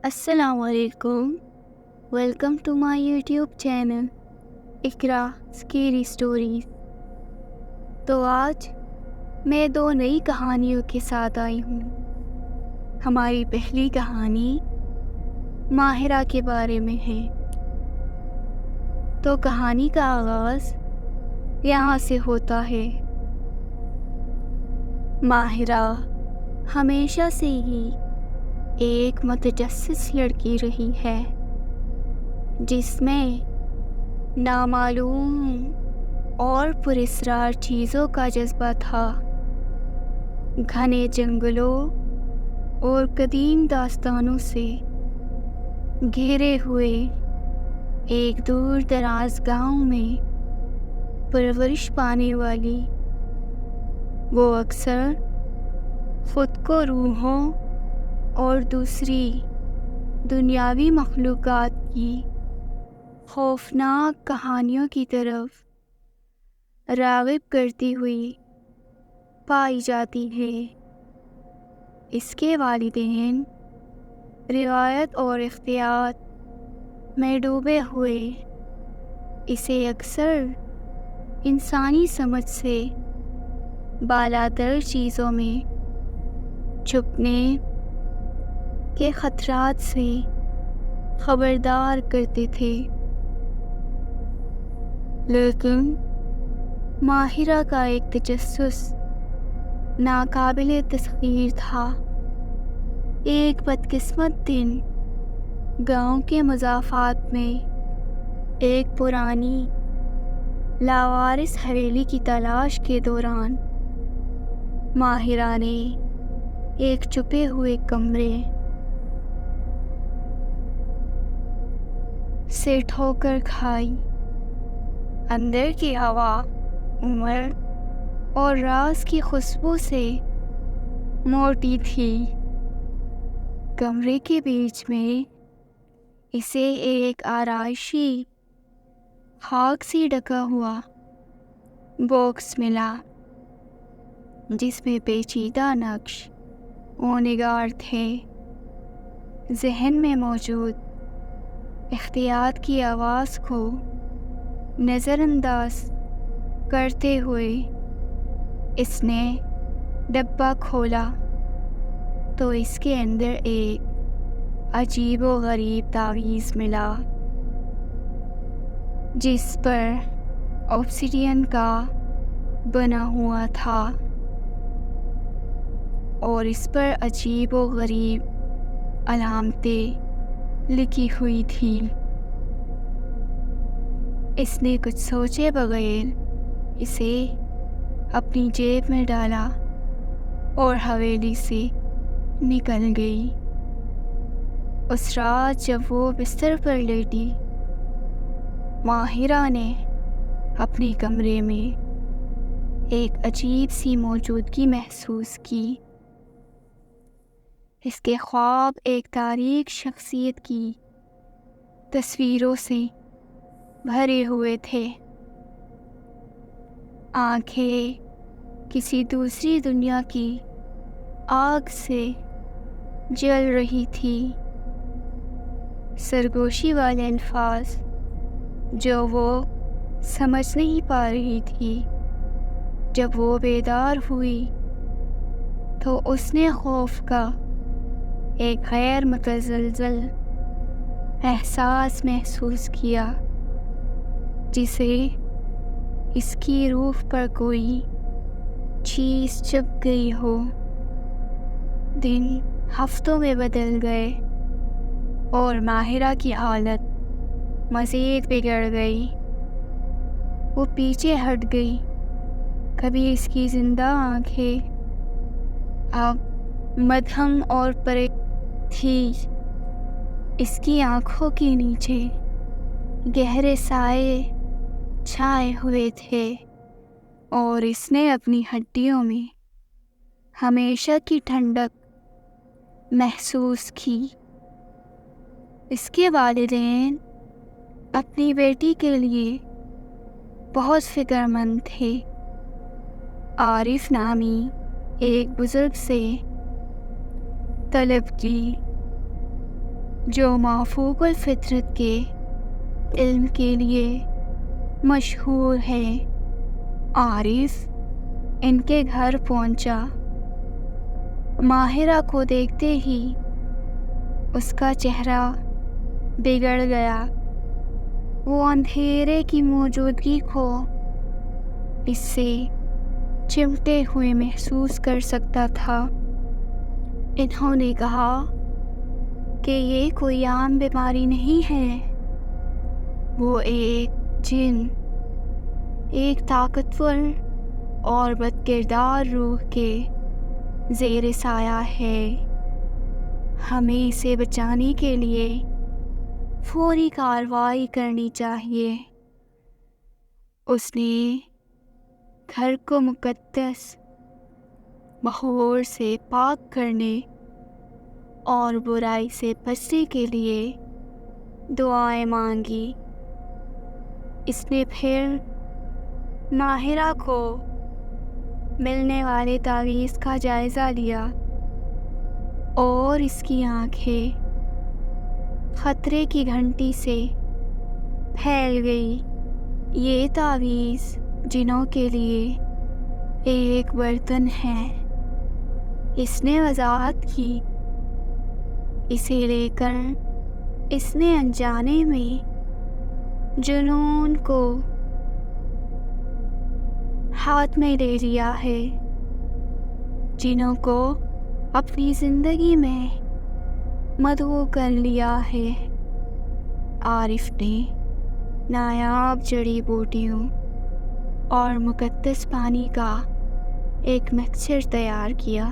السلام علیکم. Welcome to my YouTube channel Iqra scary stories. تو آج میں 2 نئی کہانیوں کے ساتھ آئی ہوں. ہماری پہلی کہانی ماہرہ کے بارے میں ہے. تو کہانی کا آغاز یہاں سے ہوتا ہے. ماہرہ ہمیشہ سے ہی ایک متجسس لڑکی رہی ہے جس میں نامعلوم اور پراسرار چیزوں کا جذبہ تھا. گھنے جنگلوں اور قدیم داستانوں سے گھیرے ہوئے ایک دور دراز گاؤں میں پرورش پانے والی وہ اکثر خود کو روحوں اور دوسری دنیاوی مخلوقات کی خوفناک کہانیوں کی طرف راغب کرتی ہوئی پائی جاتی ہے. اس کے والدین روایت اور اختیارات میں ڈوبے ہوئے اسے اکثر انسانی سمجھ سے بالاتر چیزوں میں چھپنے کے خطرات سے خبردار کرتے تھے. لیکن ماہرہ کا ایک تجسس ناقابل تسخیر تھا. ایک بدقسمت دن گاؤں کے مضافات میں ایک پرانی لاوارث حویلی کی تلاش کے دوران ماہرہ نے ایک چھپے ہوئے کمرے سے ٹھوکر کھائی. اندر کی ہوا عمر اور راز کی خوشبو سے موٹی تھی. کمرے کے بیچ میں اسے ایک آرائشی خاک سے ڈھکا ہوا باکس ملا جس میں پیچیدہ نقش و نگار تھے. ذہن میں موجود احتیاط کی آواز کو نظر انداز کرتے ہوئے اس نے ڈبہ کھولا تو اس کے اندر ایک عجیب و غریب تعویذ ملا جس پر آبسیڈین کا بنا ہوا تھا اور اس پر عجیب و غریب علامتیں لکھی ہوئی تھی. اس نے کچھ سوچے بغیر اسے اپنی جیب میں ڈالا اور حویلی سے نکل گئی. اس رات جب وہ بستر پر لیٹی ماہرہ نے اپنے کمرے میں ایک عجیب سی موجودگی محسوس کی. اس کے خواب ایک تاریک شخصیت کی تصویروں سے بھرے ہوئے تھے. آنکھیں کسی دوسری دنیا کی آگ سے جل رہی تھی. سرگوشی والے الفاظ جو وہ سمجھ نہیں پا رہی تھی. جب وہ بیدار ہوئی تو اس نے خوف کا ایک غیر متزلزل احساس محسوس کیا جسے اس کی روح پر کوئی چیز چبھ گئی ہو. دن ہفتوں میں بدل گئے اور ماہرہ کی حالت مزید بگڑ گئی. وہ پیچھے ہٹ گئی. کبھی اس کی زندہ آنکھیں اب مدھم اور پرے تھی. اس کی آنکھوں کے نیچے گہرے سائے چھائے ہوئے تھے اور اس نے اپنی ہڈیوں میں ہمیشہ کی ٹھنڈک محسوس کی. اس کے والدین اپنی بیٹی کے لیے بہت فکر مند تھے. عارف نامی ایک بزرگ سے طلب کی جو مافوق الفطرت کے علم کے لیے مشہور ہے۔ عارف ان کے گھر پہنچا۔ ماہرہ کو دیکھتے ہی اس کا چہرہ بگڑ گیا۔ وہ اندھیرے کی موجودگی کو اس سے چمٹے ہوئے محسوس کر سکتا تھا۔ انہوں نے کہا کہ یہ کوئی عام بیماری نہیں ہے، وہ ایک جن، ایک طاقتور اور بد کردار روح کے زیر سایہ ہے۔ ہمیں اسے بچانے کے لیے فوری کارروائی کرنی چاہیے۔ اس نے گھر کو مقدس بخور سے پاک کرنے اور برائی سے بچنے کے لیے دعائیں مانگی۔ اس نے پھر ماہرہ کو ملنے والے تعویذ کا جائزہ لیا اور اس کی آنکھیں خطرے کی گھنٹی سے پھیل گئی۔ یہ تعویذ جنوں کے لیے ایک برتن ہے، اس نے وضاحت کی۔ اسے لے کر اس نے انجانے میں جنون کو ہاتھ میں لے لیا ہے، جنوں کو اپنی زندگی میں مدعو کر لیا ہے۔ عارف نے نایاب جڑی بوٹیوں اور مقدس پانی کا ایک مکسچر تیار کیا۔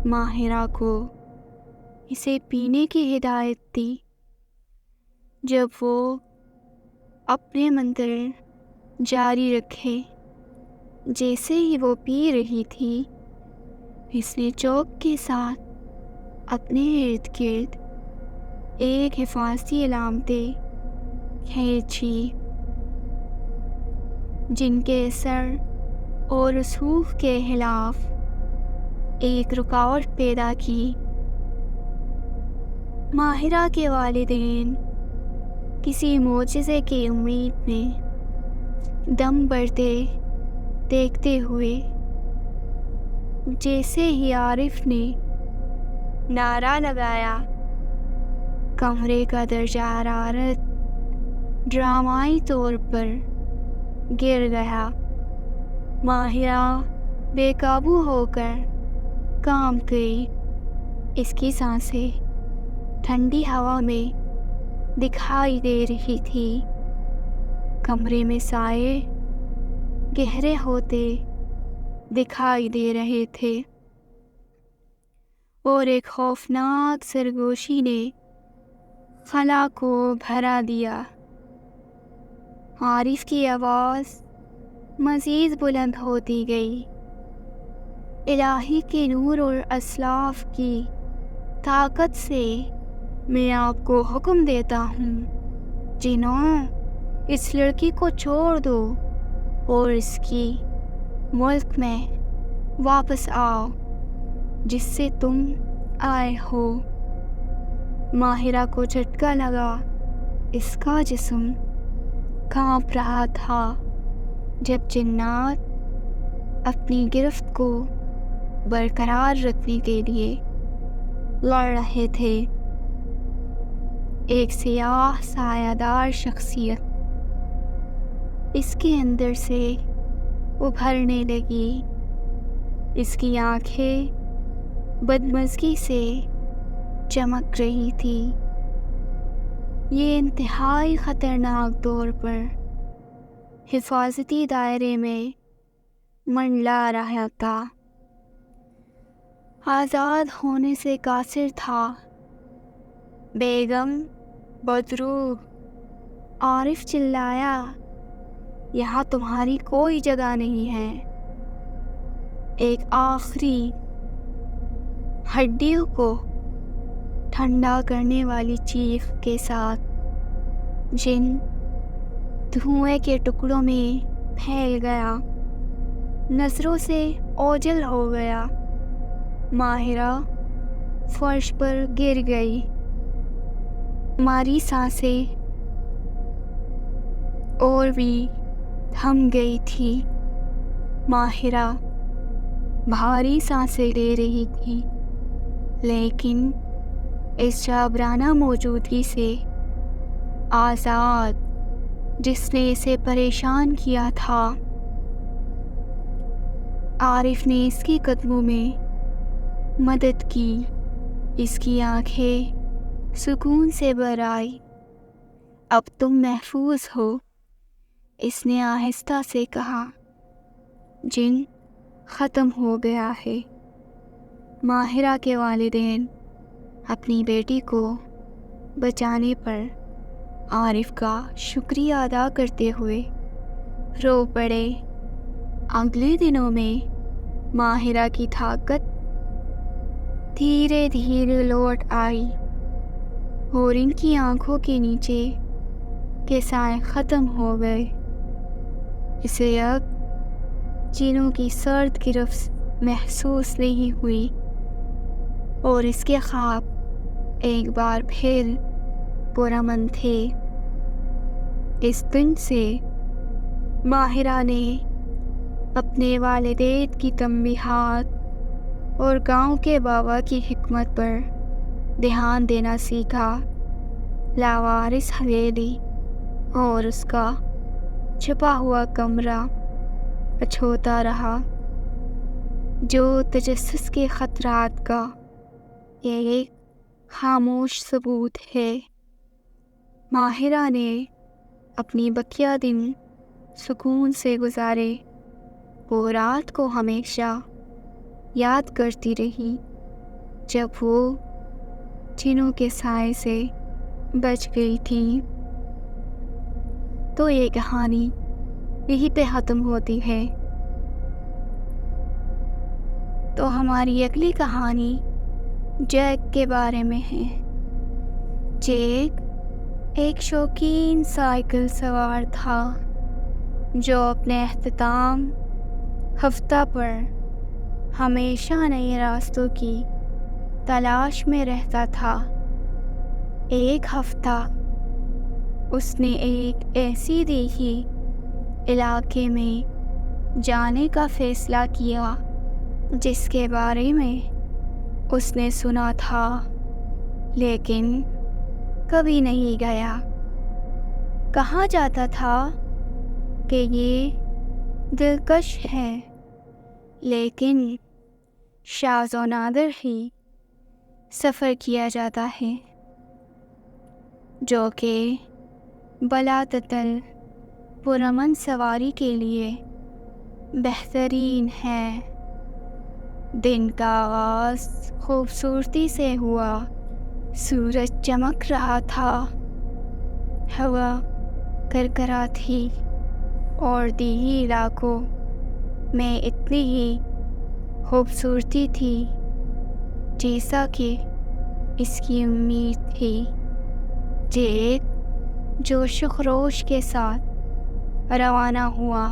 ماہرہ کو اسے پینے کی ہدایت دی۔ جب وہ اپنے منتر جاری رکھے، جیسے ہی وہ پی رہی تھی، اس نے چوک کے ساتھ اپنے ارد گرد ایک حفاظتی علامتیں کھینچی، جن کے اثر اور رسوخ کے خلاف ایک رکاوٹ پیدا کی۔ ماہرہ کے والدین کسی معجزے کی امید میں دم بھرتے دیکھتے ہوئے، جیسے ہی عارف نے نعرہ لگایا، کمرے کا درجہ حرارت ڈرامائی طور پر گر گیا۔ ماہرہ بے قابو ہو کر کانپ گئی۔ اس کی سانسیں ٹھنڈی ہوا میں دکھائی دے رہی تھی۔ کمرے میں سائے گہرے ہوتے دکھائی دے رہے تھے اور ایک خوفناک سرگوشی نے خلا کو بھرا دیا۔ عارف کی آواز مزید بلند ہوتی گئی۔ الہی کے نور اور اسلاف کی طاقت سے میں آپ کو حکم دیتا ہوں، جنوں، اس لڑکی کو چھوڑ دو اور اس کی ملک میں واپس آؤ جس سے تم آئے ہو۔ ماہرہ کو جھٹکا لگا۔ اس کا جسم کانپ رہا تھا جب جنات اپنی گرفت کو برقرار رکھنے کے لیے لڑ رہے تھے۔ ایک سیاہ سایہ دار شخصیت اس کے اندر سے ابھرنے لگی۔ اس کی آنکھیں بدمزگی سے چمک رہی تھی۔ یہ انتہائی خطرناک طور پر حفاظتی دائرے میں منڈلا رہا تھا، آزاد ہونے سے قاصر تھا۔ بیگم بدرو، عارف چلایا، یہاں تمہاری کوئی جگہ نہیں ہے۔ ایک آخری ہڈیوں کو ٹھنڈا کرنے والی چیخ کے ساتھ جن دھوئیں کے ٹکڑوں میں پھیل گیا، نظروں سے اوجھل ہو گیا۔ ماہرہ فرش پر گر گئی۔ ہماری سانسیں اور بھی تھم گئی تھی۔ ماہرہ بھاری سانسیں لے رہی تھی، لیکن اس جابرانہ موجودگی سے آزاد جس نے اسے پریشان کیا تھا۔ عارف نے اس کے قدموں میں مدد کی، اس کی آنکھیں سکون سے بھر آئی۔ اب تم محفوظ ہو، اس نے آہستہ سے کہا۔ جن ختم ہو گیا ہے۔ ماہرہ کے والدین اپنی بیٹی کو بچانے پر عارف کا شکریہ ادا کرتے ہوئے رو پڑے۔ اگلے دنوں میں ماہرہ کی طاقت دھیرے دھیرے لوٹ آئی اور ان کی آنکھوں کے نیچے کے سائے ختم ہو گئے۔ اسے اب جنوں کی سرد گرفت محسوس نہیں ہوئی اور اس کے خواب ایک بار پھر پرامن تھے۔ اس دن سے ماہرہ نے اپنے والدین کی تنبیہات اور گاؤں کے بابا کی حکمت پر دھیان دینا سیکھا۔ لاوارث حویلی اور اس کا چھپا ہوا کمرہ اچھوتا رہا، جو تجسس کے خطرات کا ایک خاموش ثبوت ہے۔ ماہرہ نے اپنی بقیہ دن سکون سے گزارے، وہ رات کو ہمیشہ یاد کرتی رہی جب وہ جنوں کے سائے سے بچ گئی تھی۔ تو یہ کہانی یہیں پہ ختم ہوتی ہے۔ تو ہماری اگلی کہانی جیک کے بارے میں ہے۔ جیک ایک شوقین سائیکل سوار تھا جو اپنے اختتام ہفتہ پر ہمیشہ نئے راستوں کی تلاش میں رہتا تھا۔ ایک ہفتہ اس نے ایک ایسی دیہی علاقے میں جانے کا فیصلہ کیا جس کے بارے میں اس نے سنا تھا لیکن کبھی نہیں گیا۔ کہا جاتا تھا کہ یہ دلکش ہے، لیکن شاذ و نادر ہی سفر کیا جاتا ہے جو کہ بلاتتل پرامن سواری کے لیے بہترین ہے۔ دن کا آغاز خوبصورتی سے ہوا، سورج چمک رہا تھا، ہوا کرکرا تھی اور دیہی علاقوں میں اتنی ہی خوبصورتی تھی جیسا کہ اس کی امید تھی۔ جیک جوش و خروش کے ساتھ روانہ ہوا،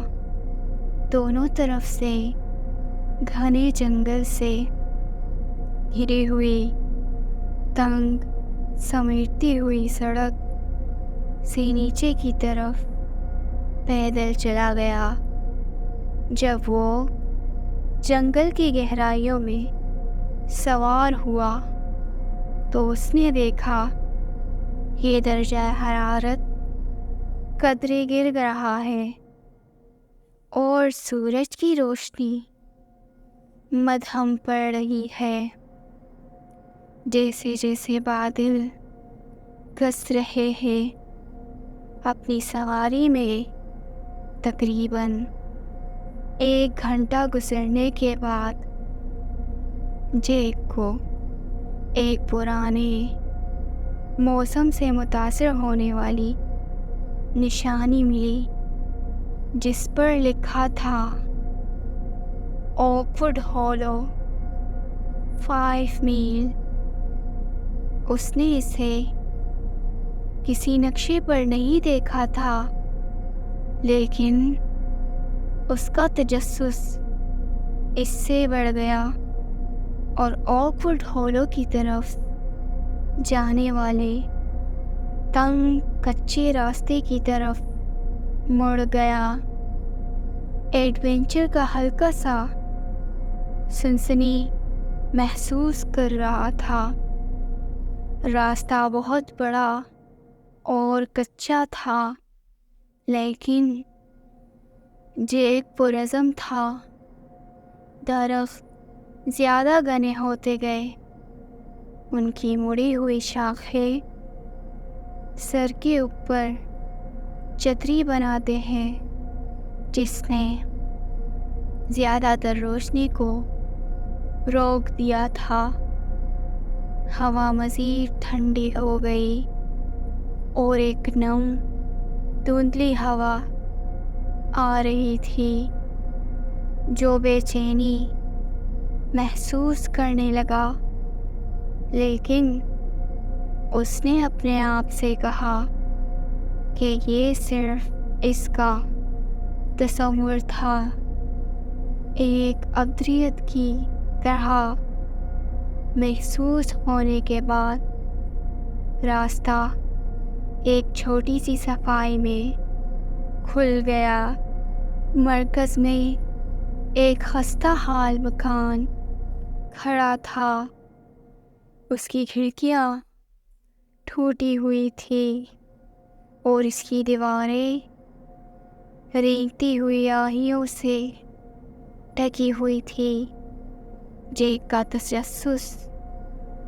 دونوں طرف سے گھنے جنگل سے گھری ہوئی تنگ سمیٹتی ہوئی سڑک سے نیچے کی طرف پیدل چلا گیا۔ جب وہ جنگل کی گہرائیوں میں سوار ہوا تو اس نے دیکھا یہ درجہ حرارت قدرے گر رہا ہے اور سورج کی روشنی مدھم پڑ رہی ہے۔ جیسے جیسے بادل گرج رہے ہیں۔ اپنی سواری میں تقریباً 1 گھنٹہ گزرنے کے بعد جیک کو ایک پرانے موسم سے متاثر ہونے والی نشانی ملی جس پر لکھا تھا اوک ووڈ ہالو 5 میل۔ اس نے اسے کسی نقشے پر نہیں دیکھا تھا، لیکن اس کا تجسس اس سے بڑھ گیا اور اوک ووڈ ہالو کی طرف جانے والے تنگ کچے راستے کی طرف مڑ گیا۔ ایڈونچر کا ہلکا سا سنسنی محسوس کر رہا تھا۔ راستہ بہت بڑا اور کچا تھا، لیکن جیک پرعزم تھا۔ درخت زیادہ گھنے ہوتے گئے، ان کی مڑی ہوئی شاخیں سر کے اوپر چھتری بناتے ہیں، جس نے زیادہ تر روشنی کو روک دیا تھا۔ ہوا مزید ٹھنڈی ہو گئی اور ایک نم دھندلی ہوا آ رہی تھی جو بے چینی محسوس کرنے لگا، لیکن اس نے اپنے آپ سے کہا کہ یہ صرف اس کا تصور تھا۔ ایک ابدیت کی طرح محسوس ہونے کے بعد راستہ ایک چھوٹی سی صفائی میں کھل گیا۔ مرکز میں ایک خستہ حال مکان کھڑا تھا، اس کی کھڑکیاں ٹوٹی ہوئی تھی اور اس کی دیواریں رینگتی ہوئی آہیوں سے ڈھکی ہوئی تھی۔ جیک کا تجسس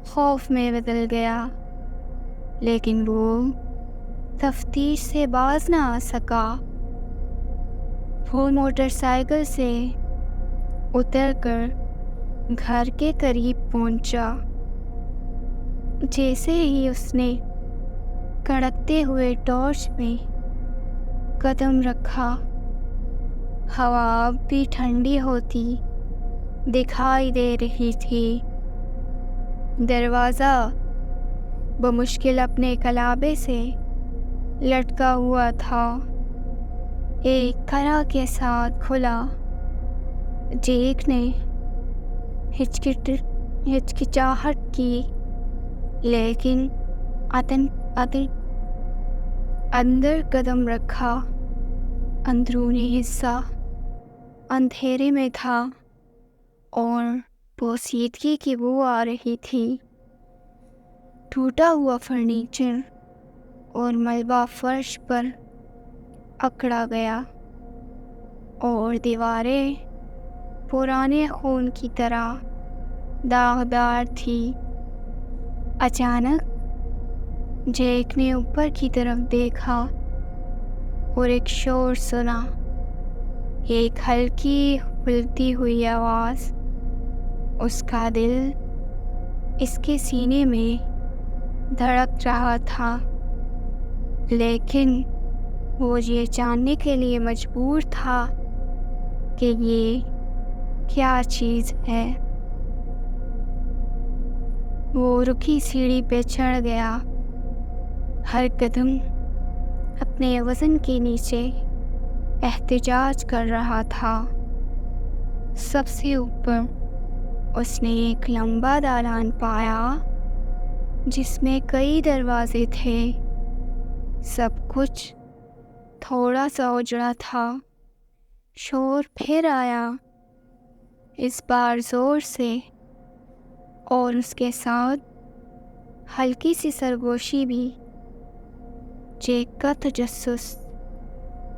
خوف میں بدل گیا، لیکن وہ تفتیش سے باز نہ آ سکا۔ وہ موٹر سائیکل سے اتر کر گھر کے قریب پہنچا۔ جیسے ہی اس نے کڑکتے ہوئے ٹارچ میں قدم رکھا، ہوا اب بھی ٹھنڈی ہوتی دکھائی دے رہی تھی۔ دروازہ بمشکل اپنے کلابے سے لٹکا ہوا تھا، ایک کرا کے ساتھ کھلا۔ جیک نے ہچکچاہٹ کی، لیکن اندر قدم رکھا۔ اندرونی حصہ اندھیرے میں تھا اور پوسیدگی کی بو آ رہی تھی۔ ٹوٹا ہوا فرنیچر اور ملبہ فرش پر اکڑا گیا اور دیواریں پرانے خون کی طرح داغدار تھی۔ اچانک جیک نے اوپر کی طرف دیکھا اور ایک شور سنا، ایک ہلکی پھلتی ہوئی آواز۔ اس کا دل اس کے سینے میں دھڑک رہا تھا، لیکن وہ یہ جاننے کے لیے مجبور تھا کہ یہ کیا چیز ہے۔ وہ رکی سیڑھی پہ چڑھ گیا، ہر قدم اپنے وزن کے نیچے احتجاج کر رہا تھا۔ سب سے اوپر اس نے ایک لمبا دالان پایا جس میں کئی دروازے تھے۔ سب کچھ تھوڑا سا اجڑا تھا۔ شور پھر آیا، اس بار زور سے، اور اس کے ساتھ ہلکی سی سرگوشی بھی۔ جیک کا تجسس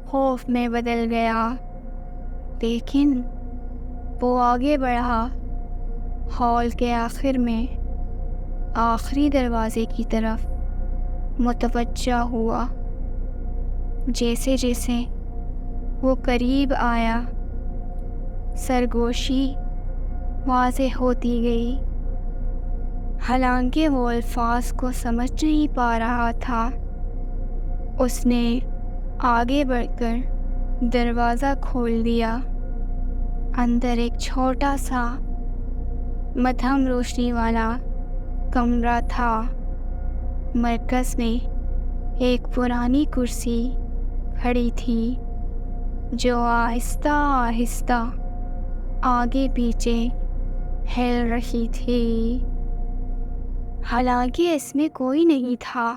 خوف میں بدل گیا، لیکن وہ آگے بڑھا۔ ہال کے آخر میں آخری دروازے کی طرف متوجہ ہوا۔ جیسے جیسے وہ قریب آیا، سرگوشی واضح ہوتی گئی، حالانکہ وہ الفاظ کو سمجھ نہیں پا رہا تھا۔ اس نے آگے بڑھ کر دروازہ کھول دیا۔ اندر ایک چھوٹا سا مدھم روشنی والا کمرہ تھا۔ مرکز میں ایک پرانی کرسی کھڑی تھی جو آہستہ آہستہ آگے پیچھے ہل رہی تھی، حالانکہ اس میں کوئی نہیں تھا۔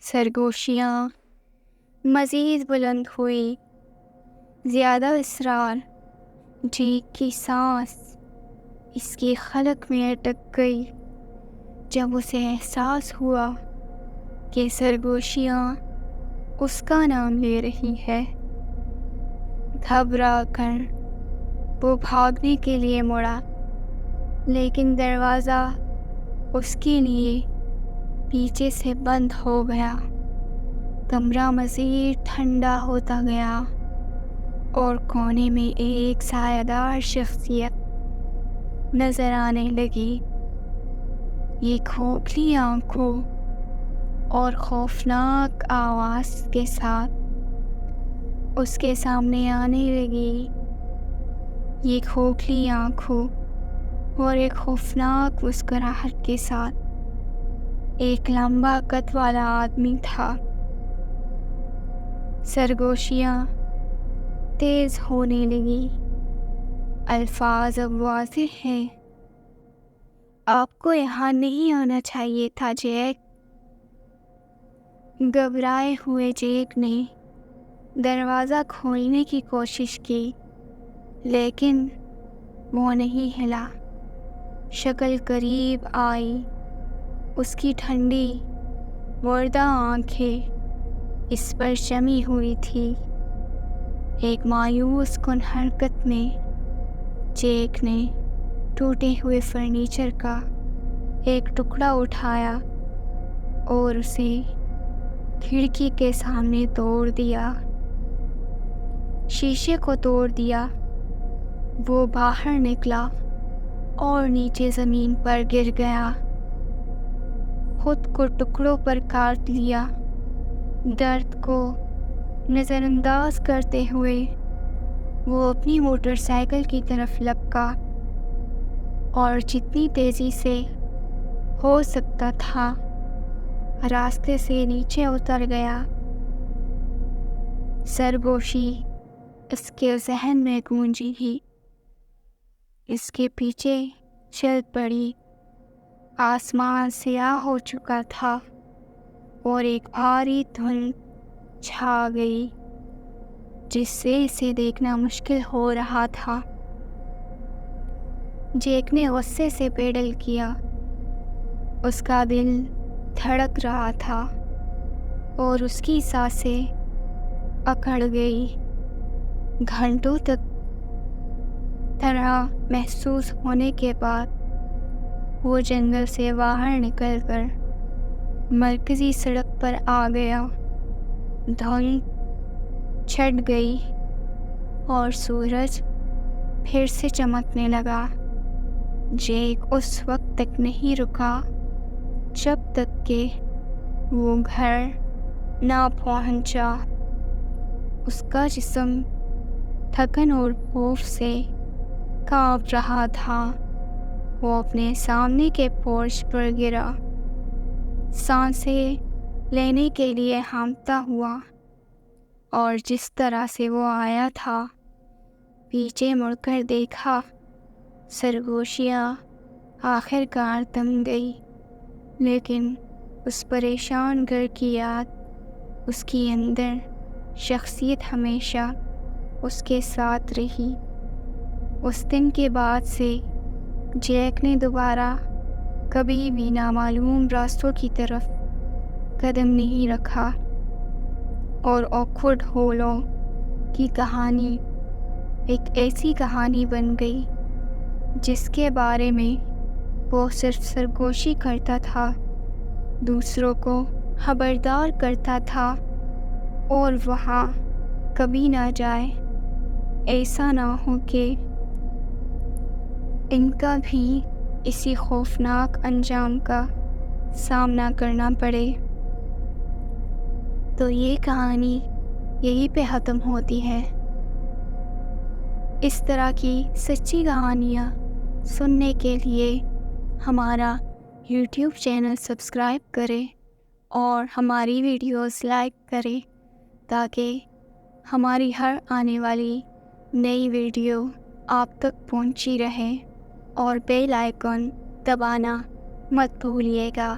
سرگوشیاں مزید بلند ہوئی، زیادہ اصرار، جیک کی سانس اس کی خلق میں اٹک گئی جب اسے احساس ہوا کہ سرگوشیاں اس کا نام لے رہی ہے۔ گھبرا کر وہ بھاگنے کے لیے مڑا، لیکن دروازہ اس کے لیے پیچھے سے بند ہو گیا۔ کمرہ مزید ٹھنڈا ہوتا گیا اور کونے میں ایک سایہ دار شخصیت نظر آنے لگی۔ یہ کھوکھلی آنکھوں اور خوفناک آواز کے ساتھ اس کے سامنے آنے لگی۔ یہ کھوکھلی آنکھوں اور ایک خوفناک مسکراہٹ کے ساتھ ایک لمبا قد والا آدمی تھا۔ سرگوشیاں تیز ہونے لگی۔ الفاظ اب واضح ہیں، آپ کو یہاں نہیں آنا چاہیے تھا جیک۔ گھبرائے ہوئے جیک نے دروازہ کھولنے کی کوشش کی، لیکن وہ نہیں ہلا۔ شکل قریب آئی، اس کی ٹھنڈی مردہ آنکھیں اس پر جمی ہوئی تھی۔ ایک مایوس کن حرکت میں جیک نے ٹوٹے ہوئے فرنیچر کا ایک ٹکڑا اٹھایا اور اسے کھڑکی کے سامنے توڑ دیا۔ شیشے کو توڑ دیا۔ وہ باہر نکلا اور نیچے زمین پر گر گیا۔ خود کو ٹکڑوں پر کاٹ لیا۔ درد کو نظر انداز کرتے ہوئے وہ اپنی موٹر سائیکل کی طرف لپکا اور جتنی تیزی سے ہو سکتا تھا راستے سے نیچے اتر گیا۔ سرگوشی اس کے ذہن میں گونجی ہی اس کے پیچھے چل پڑی۔ آسمان سیاہ ہو چکا تھا اور ایک بھاری دھند چھا گئی جس سے اسے دیکھنا مشکل ہو رہا تھا۔ جیک نے غصے سے پیڈل کیا۔ اس کا دل دھڑک رہا تھا اور اس کی سانسیں اکڑ گئی۔ گھنٹوں تک طرح محسوس ہونے کے بعد وہ جنگل سے باہر نکل کر مرکزی سڑک پر آ گیا۔ دھند چھٹ گئی اور سورج پھر سے چمکنے لگا۔ جیک اس وقت تک نہیں رکا جب تک کہ وہ گھر نہ پہنچا۔ اس کا جسم تھکن اور خوف سے کانپ رہا تھا۔ وہ اپنے سامنے کے پورچ پر گرا، سانسیں لینے کے لیے ہانپتا ہوا، اور جس طرح سے وہ آیا تھا پیچھے مڑ کر دیکھا۔ سرگوشیاں آخر کار تھم گئی، لیکن اس پریشان گھر کی یاد، اس کی اندر شخصیت ہمیشہ اس کے ساتھ رہی۔ اس دن کے بعد سے جیک نے دوبارہ کبھی بھی نامعلوم راستوں کی طرف قدم نہیں رکھا، اور آکورڈ ہولو کی کہانی ایک ایسی کہانی بن گئی جس کے بارے میں وہ صرف سرگوشی کرتا تھا، دوسروں کو خبردار کرتا تھا اور وہاں کبھی نہ جائے۔ ایسا نہ ہو کہ ان کا بھی اسی خوفناک انجام کا سامنا کرنا پڑے۔ تو یہ کہانی یہیں پہ ختم ہوتی ہے۔ اس طرح کی سچی کہانیاں سننے کے لیے ہمارا یوٹیوب چینل سبسکرائب کریں اور ہماری ویڈیوز لائک کریں تاکہ ہماری ہر آنے والی نئی ویڈیو آپ تک پہنچی رہے، اور بیل آئیکن دبانا مت بھولیے گا۔